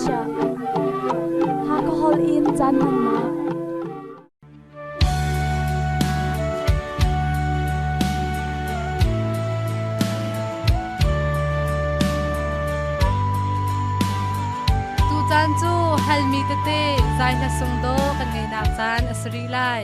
sha ha ko hol in chan man na tu chan chu halmi te te zai na sung do kan ngai na chan asri lai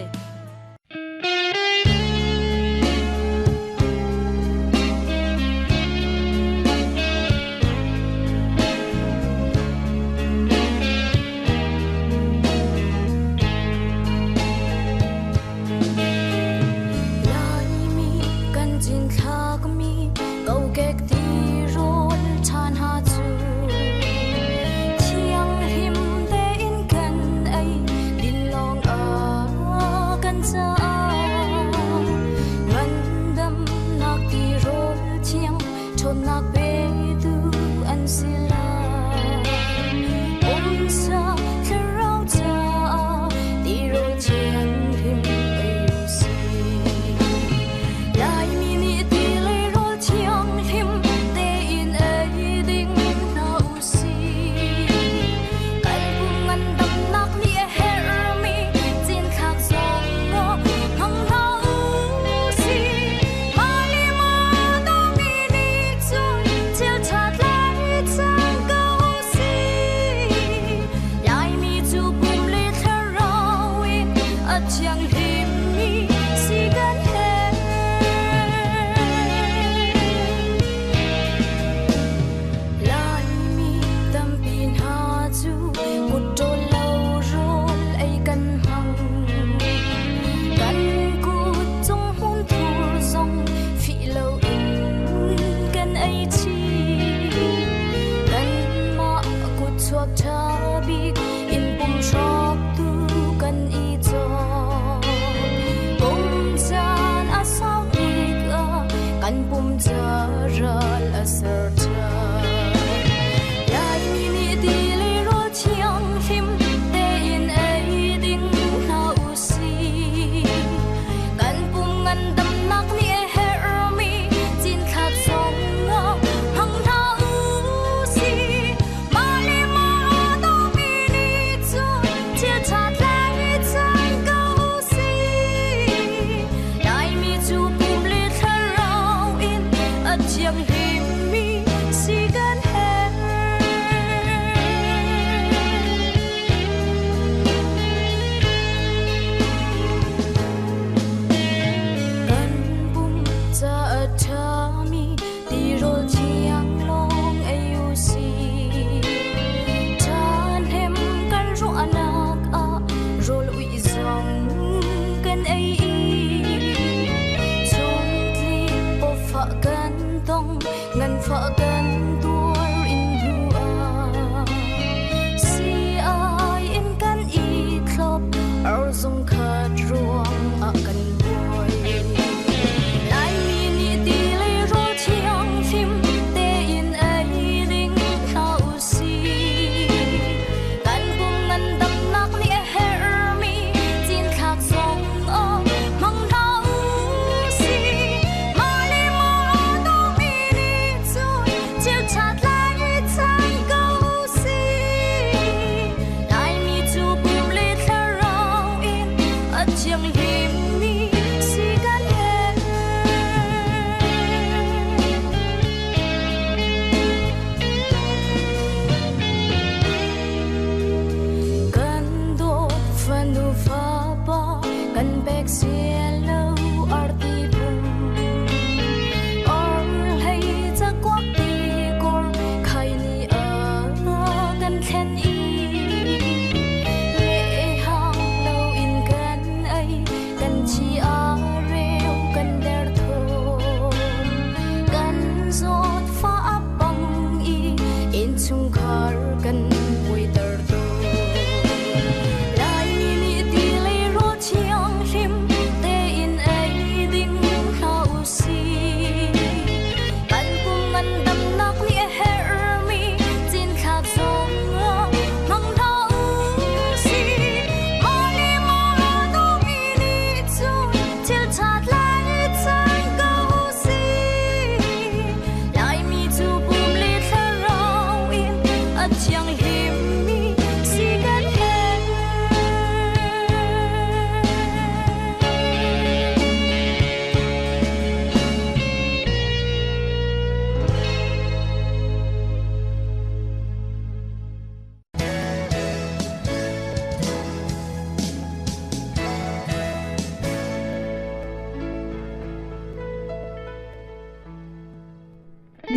chẳng hiểm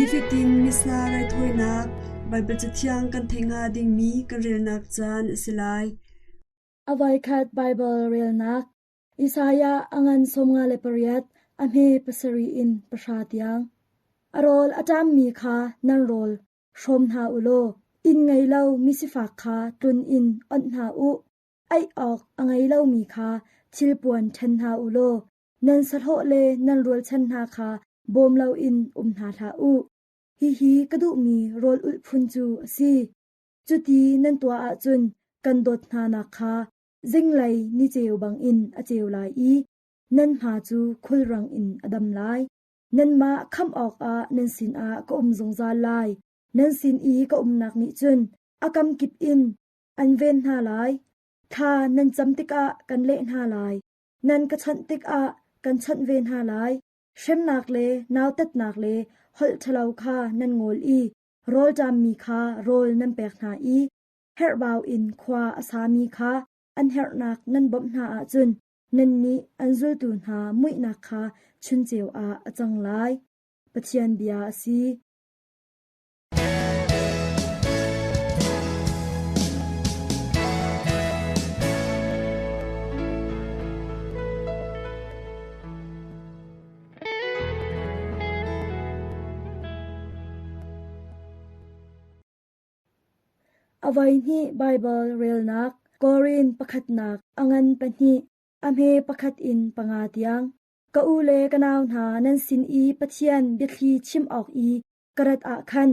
15 misna rai thoinak Bible chathiang kan thenga ding mi kan rel nak chan silai Avai khat Bible rel nak Isaya angan somnga lepariat amhe pasari in pasatiang arol atam mi kha nan rol shom na ulo in ngai lau mi sifa kha tun in on na u ai ok angai lau mi kha chilpuan then na ulo nan salho le nan rol chan na kha bom lau in na tha u hi kadu mi rol ul phun chu si chuti nan tua a chun kan dot na na kha zinglai ni cheu bang in a cheu lai i nan ha chu khul rang in adam lai nan ma kham ok a nan sin a ko zong za lai nan sin i ko nak ni chun akam kip in an ven ha lai tha nan cham tik a kan le ha lai nan ka chan tik a kan chan ven ha lai shem nak le naw tat nak le hol thalau kha nan ngol i rol jam mi kha rol nan pek na i her baw in khwa asami kha an her nak nan bom na a chun nan ni an zul tu na mui na kha chun cheu a achang lai pathian bia si Avai ni Bible rel nak Korin pakhat nak angan pani amhe pakhat in pangatiang ka ule kanaw na nan sin i pathian bithli chim ok i karat a khan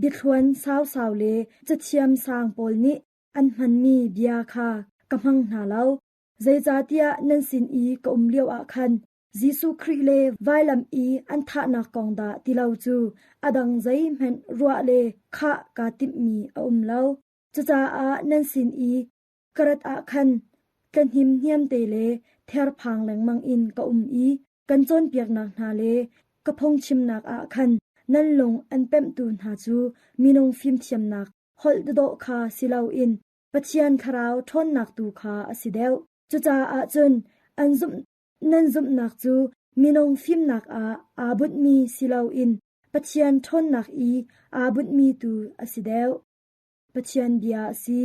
bithluan saw le chathiam sang pol ni an man mi bia kha kamhang na lau zai zatia nan sin i ka liau a khan Jisu Christ le vailam i an tha na kong da tilau chu adang zai men ruwa le kha ka tip mi a lau cha a nan sin i karat a khan kan him hiam te le ther phang leng mang in ka i kan chon piak nak na le ka phong chim nak a khan nan long an pem tu na chu minong phim thiam nak hol do kha silau in pathian kharau thon nak tu kha asideu cha a chun an zum nan zum nak chu minong phim nak a abut mi silau in pathian thon nak i abut mi tu asideu pathian bia si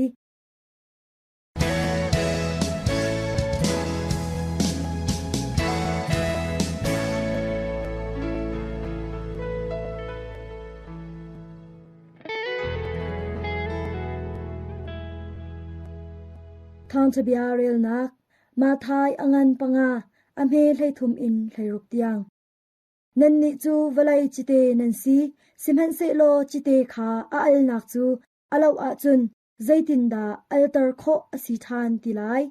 thang chabia rel nak ma thai angan panga amhe hlei thum in hlairuk tiang nan ni chu valai chite nan si simhan se lo chite kha a al nak chu alo a chun zaitin da altar kho asi than tilai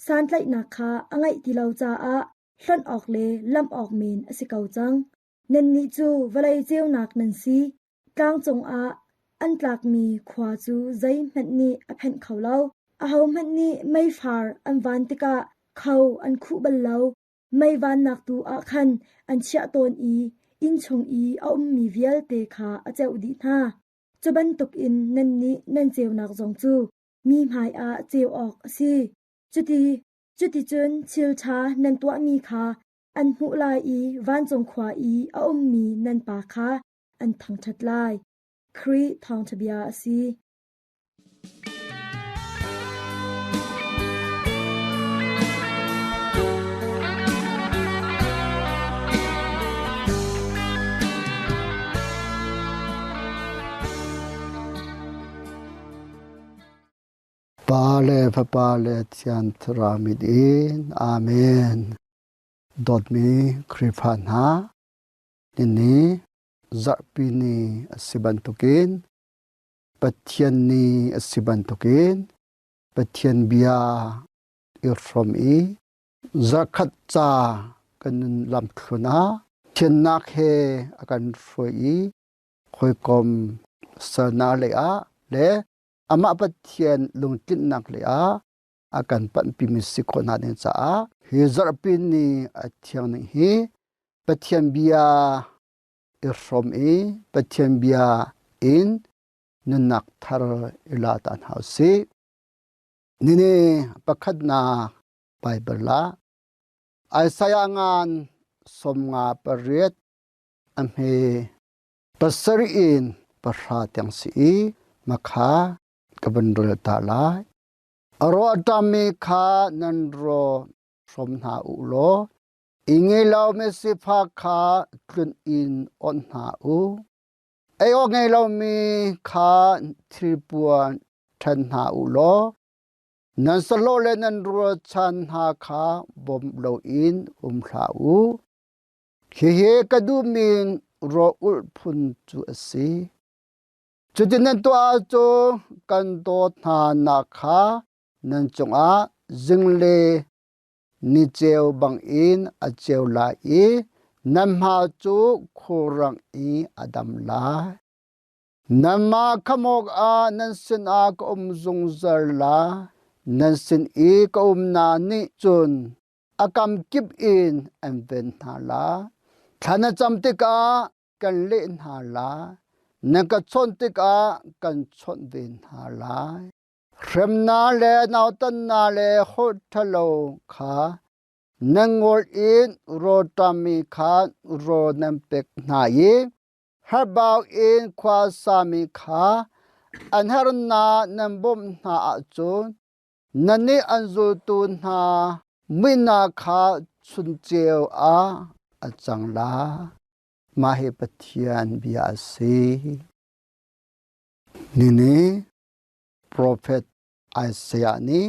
san tlai nak kha angai tilau cha a hlan ok le lam ok min asikau chang nan ni chu valai cheu nak nan si tlang chong a an tlak mi khwa chu zai hmat ni a phen khaulau a hau hmat ni mai far an van tika khau an khu bal lau mai van nak tu a khan an chia ton i in chong i a mi vial te kha a cheu di na chuban tuk in nan ni nan cheu nak jong chu mi mai a cheu ok si chuti chun chil tha nan tua mi kha an hu lai i van chong khwa i a mi nan pa kha an thang that lai khri thang thabia si Pale papale tian tramidin amen dot mi kripana ini zarpini asibantukin patianni asibantukin patian bia irfromi zakhatcha kan lam thluna thiannak he akan foi khoikom sana le a le ama pathian lungtin nak le a akan pan pimisiko na den cha a he zarpin ni athiang ni hi pathian bia from e pathian bia in nunak thar ilatan hausi nine pakhat na bible la Isaiah ngan somnga pariat amhe pasari in pasha tiang si makha kabandul tala aro atami kha nanro somna ulo ingelaw me sifa kha tlun in on na u ayo ngelaw mi kha tripuan than na ulo nan salo le nan ro chan ha kha bom lo in hla u he kadu min ro ul phun chu asi chudinan to a cho kan do tha na kha nan chunga jingle ni cheu bang in a cheu la i nam ha chu khorang i adam la nama khamok a nan sin a ko zung zar la nan sin i ko na ni chun akam kip in an ven na la thana cham te ka kan le na la na ka chon te ka kan chon ven na la rem na le naw tan na le hot thalo kha nangol in ro tami kha ro nam pek na ye habau in kwa sami kha an har na nam bom na a chun nani anzul tu na mina kha chun cheu a achang la mahe pathian bia se nini prophet Isaiah ni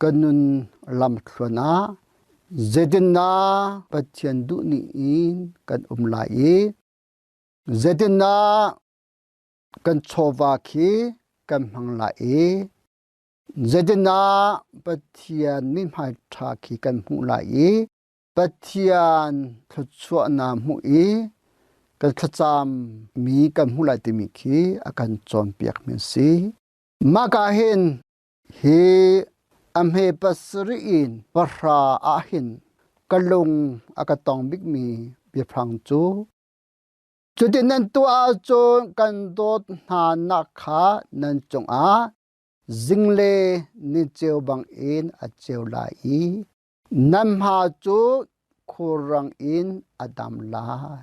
kanun lam thlona zedina pathian du ni in kan umlai zedina kan chowa khi kan manglai zedina pathian min hai tha khi kan mulai pathian thchwa na mu i kan khacham mi kan mulai ti mi khi akan chon piak min si maka hin hi amhe pasri in parha a hin kalung akatong big mi bi phang chu chudinan to a cho kan dot na na kha nan chong a jingle ni cheu bang in a cheu la i nam ha chu khorang in adam la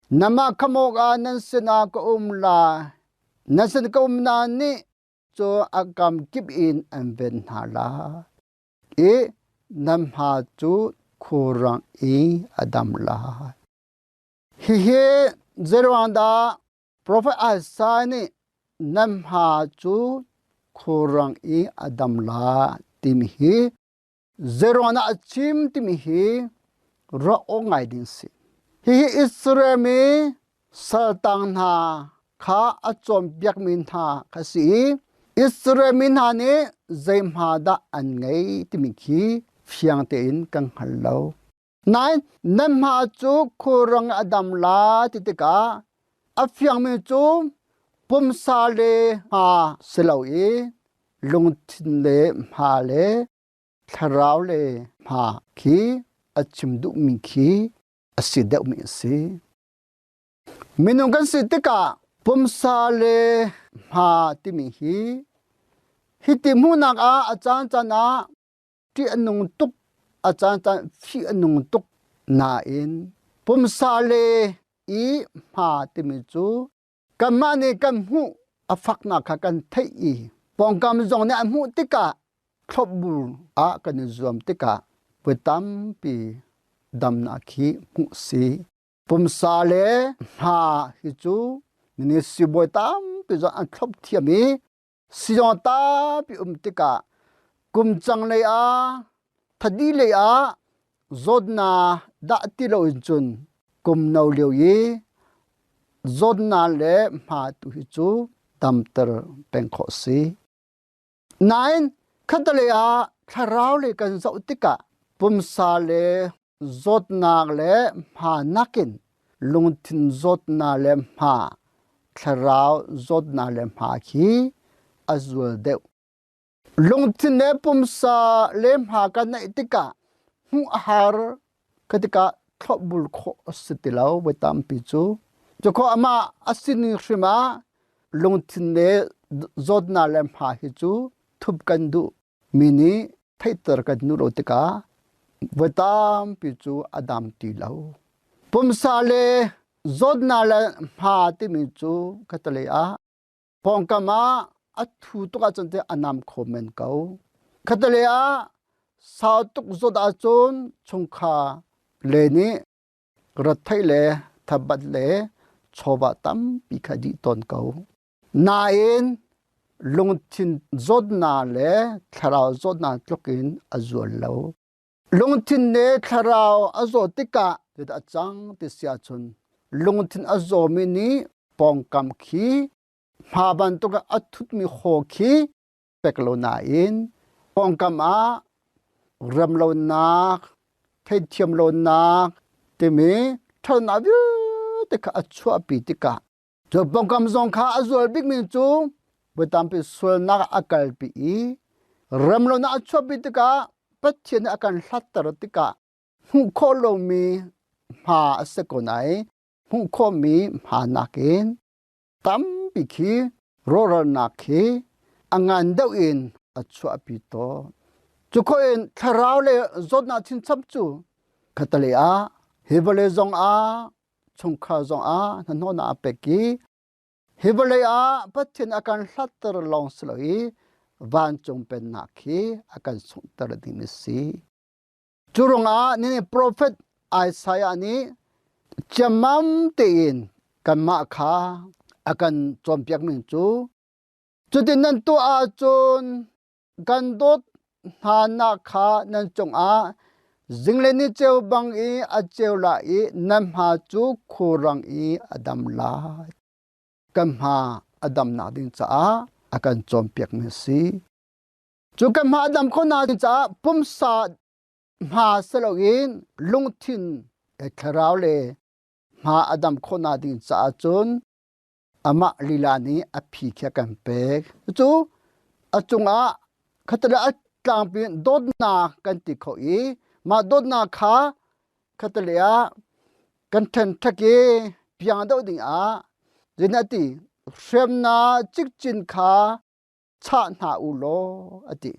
nama khamok a nan sina ko la nasan ko na ni cho akam kip in an ven na la e nam ha chu khorang i adam la hi zerwanda prophet Isaiah ni nam ha chu khorang i adam la tim hi zerwana achim tim hi ro ongai din si hi Israel mi saltang na kha achom biak min tha khasi Israel min ha ne zaim ha da an ngai tim khi phiang te in kang hallo nai nam ha chu khorang adam la titika afyang mi chu pum sa le ha selo e lung thin le ha le tharau le ha khi achim du mi khi aside mi si minung kan si tika pum sa le ha ti mi hi ti mu nak a achan chana ti anung tuk achan chan phi anung tuk na in pum sa le i ha ti mi chu kamani kam hu afak na kha kan thai i pong kam zong ne mu tika thop bu a kan zom tika putam pi dam na khi mu si pum sa le ha hi chu ni si boy tam pi zo an thop thiami si zo ta pi tika kum chang le a thadi le a zodna da ti lo chun kum nau leu yi zodna le ma tu hi chu tamter pengkho si nine khatale a tharau le kan zo tika pum sa le zodna le ma nakin lungthin zodna le ma tharau zodna le ma khi azul de lungthin ne pum sa le ma kan na tika hu har katika thobul kho sitilaw wetam pi chu joko ama asini shrima lungthin ne zodna lem ha hi chu thup kan du mini thaitar kan nu rotika wetam pi chu adam ti law pum sa le zod na la ma ti mi chu katale a pong kama athu to ka chante anam khomen kau katale a sao tuk zod a chon chungkha le ni rathai le thabat le choba tam pikhadi ton kau na in lungthin zod na le tharau zod na tlokin azul lo lungthin ne tharau azo tika ta chang ti sia chun lungthin azo mi ni pong kam khi ma ban to ka athut mi kho khi peklo na in pong kam a ram lo nak thei thiam lo nak te me thon na bi te ka achua pi tika jo pong kam zong kha azol big min chu betam pi sul nak akal pi i ram lo na achua pi tika pathian akan hlattar tika hu kho lo mi ma ase ko nai hu kho mi ma nakin tam pi khi ro ro na khi angan dau in achua pi to chu ko in tharau le zot na thin chap chu khatale a hebale zong a chungkha zong a nan ho na pe ki hebale a pathian akan hlattar long sloi van chung pen na khi akan sungtar di mi si churunga ni prophet Isaiah ni chamam tein kan ma kha akan chompiak min chu chutin nan tu a chun kan dot na na kha nan chung a jingle ni cheu bang i a cheu la i nam ha chu khurang i adam la kam ha adam na din cha akan chompiak mi si chu kam ha adam khona din cha pum sa ma salogin lungthin e tharau le ma adam khona din cha chun ama lilani aphi kya kan pek chu achunga khatala atlang pin dodna kan ti khoi ma dodna kha khatala kan then thake piang do ding a rinati shremna chikchin kha cha na u lo ati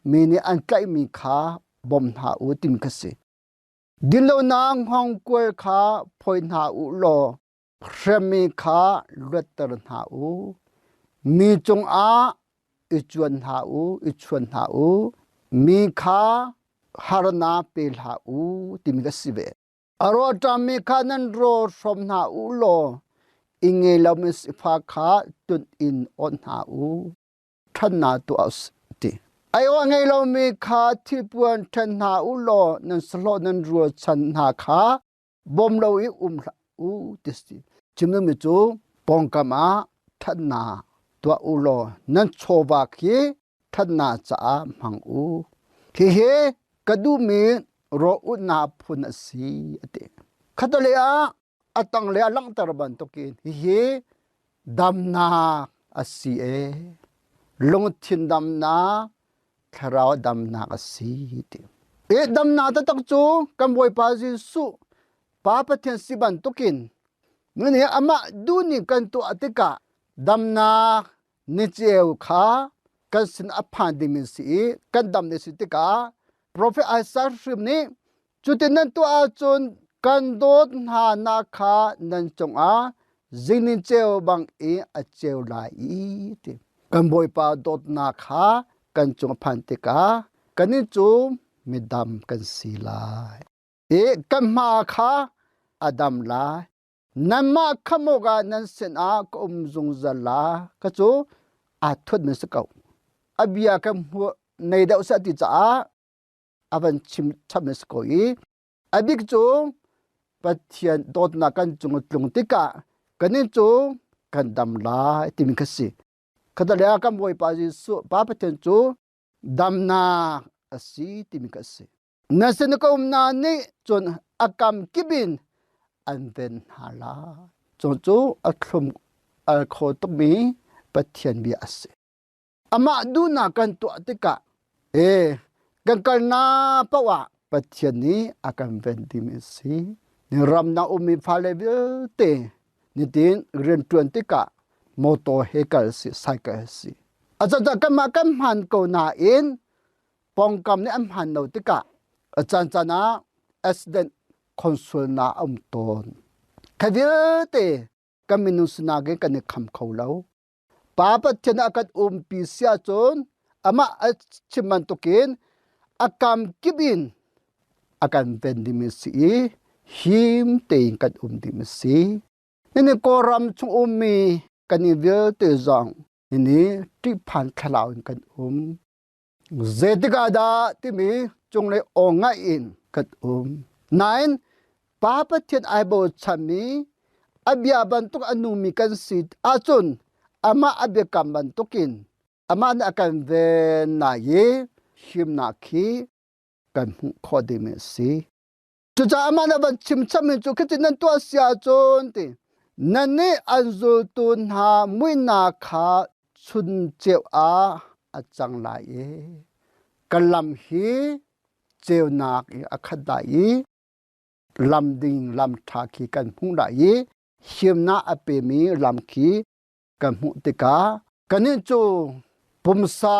mini an kai mi kha bom na u tim khase dinlo nang hong kwel kha phoi na u lo shremi kha lutter na u mi chung a ichuan na u ichuan na u mi kha harna pe la u tim khase be aro tam mi kha nan ro from na u lo inge lamis pha kha tun in on na u than na to us ti ai wa nge lo mi kha thi puan than na u lo nan slo nan ro chan na kha bom lo i u tisti chimna mi chu pong kama than na to u lo nan choba khi than na cha mang u khi he kadu mi ro u na phun si ate khatale a atang le lang tarban to kin hi damna asi e long thin damna tharau damna asi ti e damna ta tak chu kam boi pa ji su pa pathian siban to kin ngani ama du ni kan to atika damna ni cheu kha kan sin aphan di min si kan dam ni si tika prophet Isaiah shrim ni chutin nan to a chun kan dot na na kha nan chong a zinin cheu bang e a cheu lai i ti kan boi pa dot na kha kan chung phan te ka kanin chu midam kan si lai e kan ma kha adam la nan ma khamoga nan sen a kom zung zala ka chu a thut min sakau abia kam hu nei da sa ti cha avan chim cham min sakoi abik chu pathian dot na kan chung tlung tika kanin chu kan dam la tim khasi khadalya kam boi pa ji su pa pathian chu damna asi tim khasi nasen ko na ni chon akam kibin an ven hala chu chu athum al kho to mi pathian bi ase ama du na kan to tika e kan kal na pawa pathian ni akam ven tim si ni ram na umi phale te ni tin ren 20 ka moto hekal si cycle si acha kama kam han ko na in pong kam ni am han no tika achan chana accident consul na am ton ขวิลเตกมินุสนาเกกันคำเขาเล่าป้าปัจจันอากัดปีเสียจนอามาชิมันตุกินอากามกิบินอาการเป็นดิมิสีหิมเตงกัดดิมิสีนี่กอรำชงมีกันนี่เวลเตจองนี่ที่ผ่านขลาวกันเจติกาดาที่มีจงเลยองง่ายนกัดนั่นป้าปัจจันไอโบชัมมีอับยาบันตุกอนุมีกันสิอาจุนอามาอับยากัมบันตุกินอามาอาการเวนนาเยหิมนาคีกันขอดิมิสีจุจ้าอามานาบันชิมชามิจุคิดนั่นตัวเสียจนตินั่นนี่อันจูตุนหามุยนาคาชุนเจ้าอาจังไลกันลำฮีเจ้านาคีอาคดายลำดิ่งลำทาคีกันพุ่งได้หิมนาอเปมีลำคีกันมุติกากันนี่จูปุมซา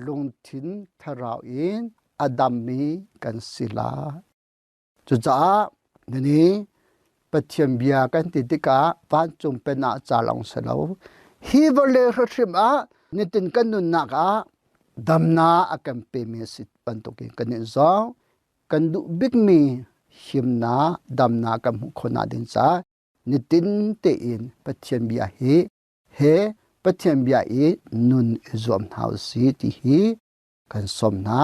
ลงทินทาราวอินอดัมมีกันศิลาจุจ้านี่ปัจเจียมเบียกันติกาบ้านจุมเป็นอาจารย์ลงเสลาฮีวเลรชิมนิตินกันนุนนักดำนาอากันเปมีสิทปันตุกินกันนี่จ้ากันดูบิ๊กมีหิมนาดำนากันมุขนาดินจ้านิตินเตอินปัจเจียมเบียเฮปัจเจียมเบียนุนอิจอมหาวสีที่ฮีกันสมนา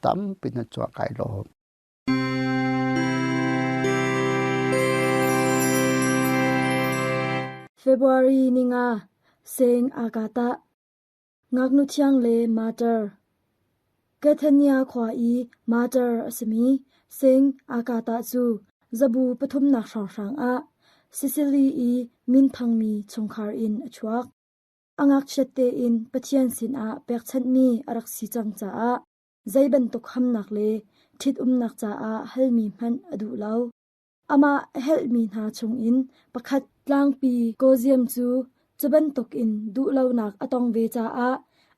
ตั้มเป็นจัวไกลลมFebruary ninga seng agata ngaknu chiang le matter Gathania khwa I matter asmi seng agata chu zabu pathum nak sang a Sicily I min phangmi chungkhar in achuak angak chette in pathian sin a pekchan mi arak si changcha a zaiban tok hamnak le thit nak cha a halmi man adu lau ama helmi na chung in pakhat tlang pi koziam chu chuban tok in du lau nak atong ve cha a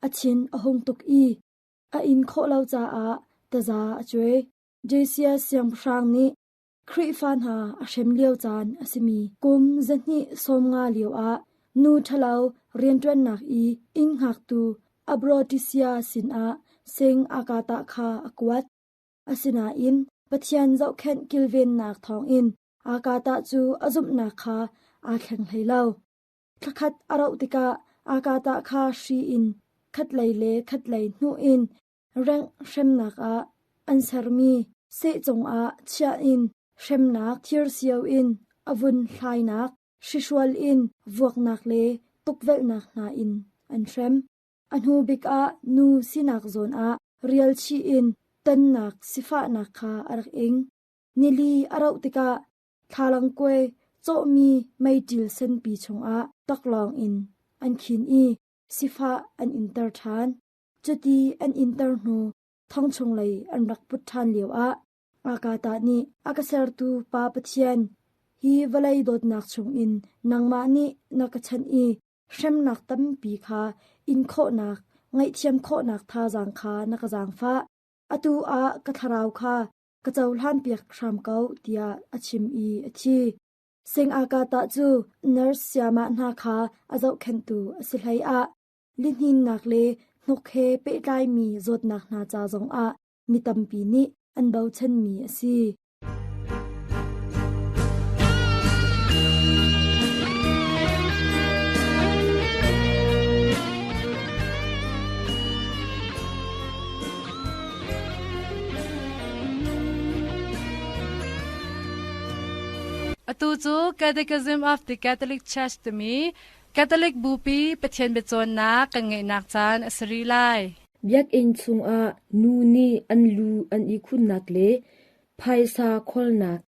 achin ahong tok I a in kho lau cha a taza achwe jesia siam prang ni khri fan ha a shem liao chan asimi kum zani somnga liao a nu thalau rian twan nak I ing hak tu abrotisia sin a seng akata kha akwat asina in pathian zau khen kilven nak thong in akata chu azum na kha a khen heilau thakhat arau tika akata kha shi in khatlai le khatlai nu in rang shem nak a answer mi se chong a chia in shem nak thir siau in avun hlai nak shishwal in vuak nak le tukvel nak na in an shem anhu bik a nu sinak zon a real chi in tan nak sifa nak kha arak eng nili arau tika thalang kwe cho mi mai til sen pi chong a taklong in an khin I sifa an inter than chuti an inter nu thong chong lai an rak put than liao a akata ni akaser tu pa pathian hi valai dot nak chung in nangma ni nakachan I shem nak tam pi kha in kho nak ngai thiam kho nak tha jang kha nakajang fa atu a katharau kha kachau hlan piak sham kau tia achim I achi seng akata chu nurse siama na kha azau khen tu asilhai a linhin nak le nokhe pe lai mi zot nak na cha jong a mitam pi ni an bau chen mi asi Atu chu Catechism of the Catholic Church to me Catholic bupi pathian bechon na kangai nak chan asri lai Byak in chung a nu ni an lu an ikun nak le phaisa khol nak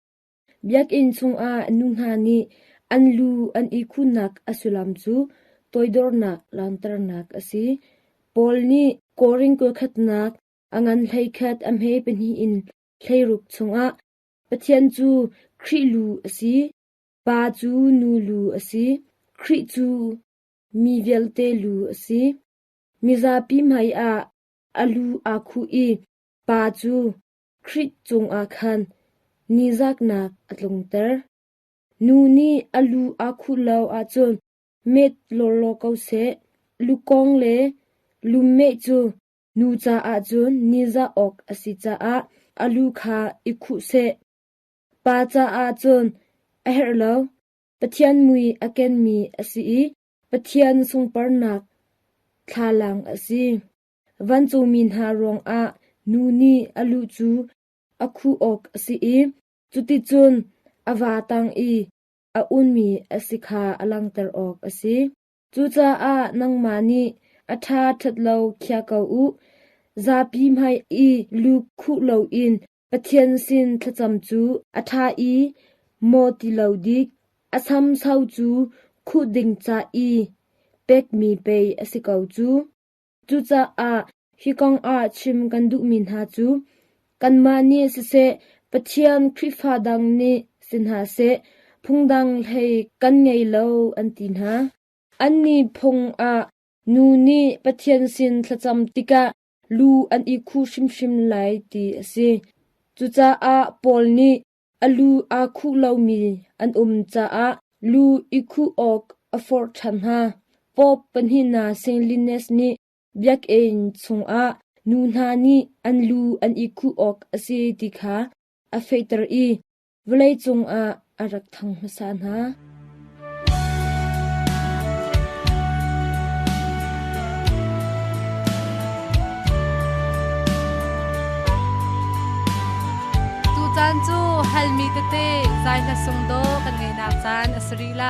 Byak in chung a nu na ni an lu an ikun nak asulam chu toidor nak lantar nak asi pol ni koring ko khat nak angan hlai khat am he pen hi in hlai ruk chung a pathian chu khri lu asi pa chu nu lu asi khri chu mi velte lu asi miza pi mai a alu akhu I pa chu khri chung a khan nizak nak atlung ter นูนี่อลูอาคุเลาอาจนเม็ดโลโลเกาเสลูกองเลลูเมจูนูจาอาจนนิจาออกอสิจาอาอลูคาอิคุเสปาจาอาจนอเฮรเลาปะเทียนมุยอเกนมีอสิปะเทียนสุงปรนักทาลังอสิวันจูมินหารองอานูนี่อลูจูอาคูออกอสิจุติจุนอวาตังอีอาอุนมีอสิคาอลังเตอร์ออกอสิจูจาอานังมานีอาทาทัดเลาเคียเกาอุซาปีไมอีลูกคุเลาอินปะเทียนสินทะจำจูอาทาอีโมติเลาดิกอาซัมเซาจูคุดิงจาอีเป็กมีเปยอสิเกาจูจูจาอาฮิกองอาชิมกันดุมินหาจูกันมานีสิเซปะเทียนคริฟาดังนีสินหาเซพุงดังให้กันไงเลาอันตินหาอันนี้พงอานูนี่ปะเทียนสินทะจำติกะลูอันอีคูชิมไลตีสิจุจาอาปอลนี่อลูอาคูเลามีอันจาอาลูอีคูออกอฟอร์ทันหาปอบปันหินาเซงลินเนสนี่เบียกเองชงอานูนานี่อันลูอันอีคูออกอสิติคาอเฟตร์อีเวลัยจงอารักทังมาสานหาจานจูฮัลมีเตเต้ใจละทรงโดกันไงนักจานอสรีไล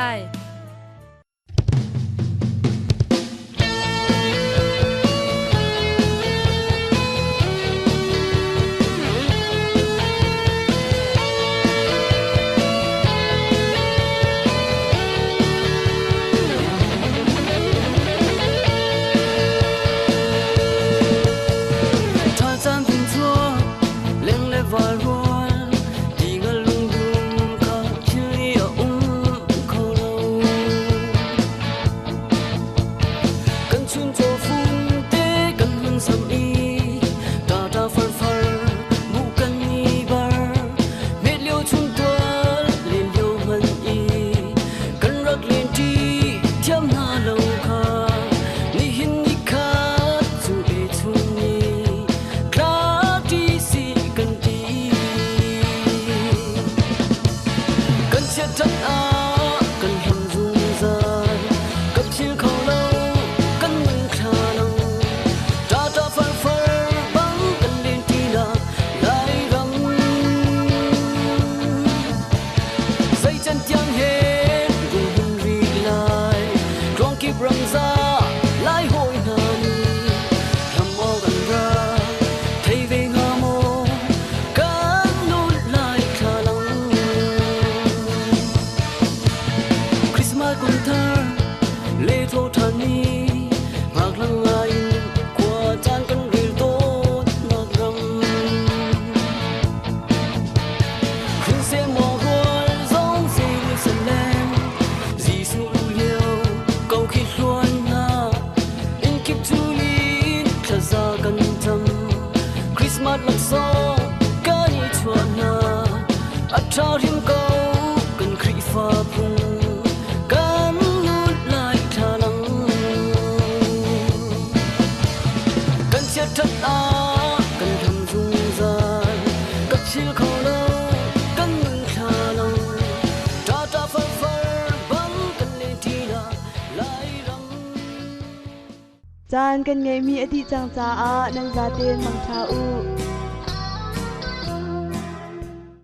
จานกันไงมีอธิจังจาอานังจาเตนมังชาอู